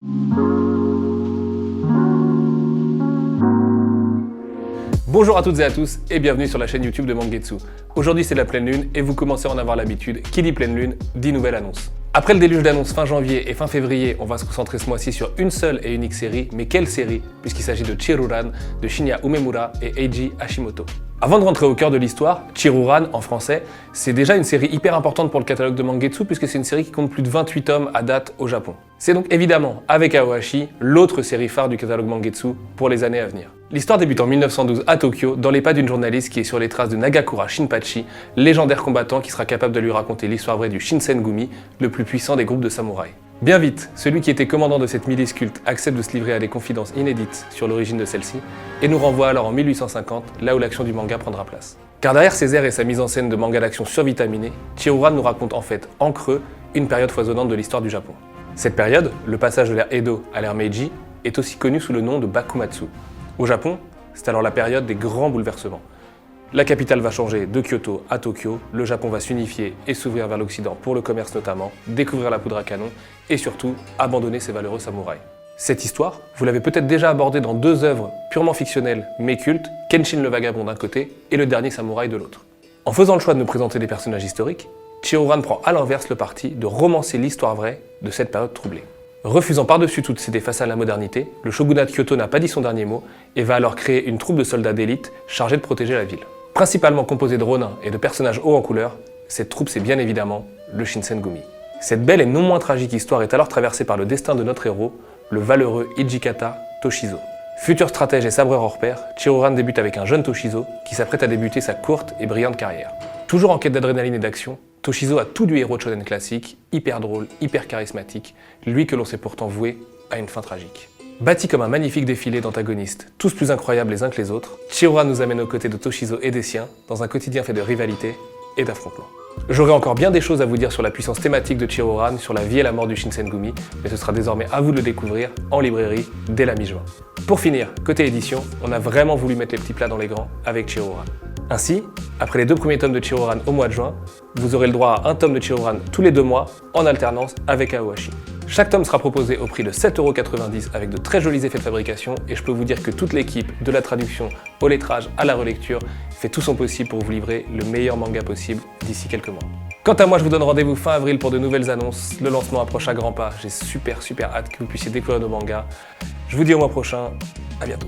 Bonjour à toutes et à tous et bienvenue sur la chaîne YouTube de Mangetsu. Aujourd'hui c'est la pleine lune et vous commencez à en avoir l'habitude. Qui dit pleine lune, dit nouvelle annonce. Après le déluge d'annonces fin janvier et fin février, on va se concentrer ce mois-ci sur une seule et unique série, mais quelle série? Puisqu'il s'agit de Chiruran, de Shinya Umemura et Eiji Hashimoto. Avant de rentrer au cœur de l'histoire, Chiruran, en français, c'est déjà une série hyper importante pour le catalogue de Mangetsu puisque c'est une série qui compte plus de 28 tomes à date au Japon. C'est donc évidemment, avec Aoashi, l'autre série phare du catalogue Mangetsu pour les années à venir. L'histoire débute en 1912 à Tokyo, dans les pas d'une journaliste qui est sur les traces de Nagakura Shinpachi, légendaire combattant qui sera capable de lui raconter l'histoire vraie du Shinsengumi, le plus puissant des groupes de samouraïs. Bien vite, celui qui était commandant de cette milice culte accepte de se livrer à des confidences inédites sur l'origine de celle-ci, et nous renvoie alors en 1850, là où l'action du manga prendra place. Car derrière ses airs et sa mise en scène de manga d'action survitaminé, Chiruran nous raconte en fait, en creux, une période foisonnante de l'histoire du Japon. Cette période, le passage de l'ère Edo à l'ère Meiji, est aussi connue sous le nom de Bakumatsu. Au Japon, c'est alors la période des grands bouleversements. La capitale va changer de Kyoto à Tokyo, le Japon va s'unifier et s'ouvrir vers l'Occident pour le commerce notamment, découvrir la poudre à canon et surtout abandonner ses valeureux samouraïs. Cette histoire, vous l'avez peut-être déjà abordée dans deux œuvres purement fictionnelles mais cultes, Kenshin le Vagabond d'un côté et Le Dernier Samouraï de l'autre. En faisant le choix de nous présenter des personnages historiques, Chiruran prend à l'inverse le parti de romancer l'histoire vraie de cette période troublée. Refusant par-dessus tout de céder face à la modernité, le shogunat de Kyoto n'a pas dit son dernier mot et va alors créer une troupe de soldats d'élite chargée de protéger la ville. Principalement composée de ronins et de personnages hauts en couleur, cette troupe c'est bien évidemment le Shinsengumi. Cette belle et non moins tragique histoire est alors traversée par le destin de notre héros, le valeureux Hijikata Toshizo. Futur stratège et sabreur hors pair, Chiruran débute avec un jeune Toshizo qui s'apprête à débuter sa courte et brillante carrière. Toujours en quête d'adrénaline et d'action, Toshizo a tout du héros de shonen classique, hyper drôle, hyper charismatique, lui que l'on sait pourtant voué à une fin tragique. Bâti comme un magnifique défilé d'antagonistes, tous plus incroyables les uns que les autres, Chiruran nous amène aux côtés de Toshizo et des siens, dans un quotidien fait de rivalité et d'affrontements. J'aurais encore bien des choses à vous dire sur la puissance thématique de Chiruran, sur la vie et la mort du Shinsengumi, mais ce sera désormais à vous de le découvrir en librairie dès la mi-juin. Pour finir, côté édition, on a vraiment voulu mettre les petits plats dans les grands avec Chiruran. Ainsi, après les deux premiers tomes de Chiruran au mois de juin, vous aurez le droit à un tome de Chiruran tous les 2 mois, en alternance avec Aoashi. Chaque tome sera proposé au prix de 7,90 € avec de très jolis effets de fabrication et je peux vous dire que toute l'équipe, de la traduction au lettrage à la relecture, fait tout son possible pour vous livrer le meilleur manga possible d'ici quelques mois. Quant à moi, je vous donne rendez-vous fin avril pour de nouvelles annonces. Le lancement approche à grands pas, j'ai super hâte que vous puissiez découvrir nos mangas. Je vous dis au mois prochain, à bientôt.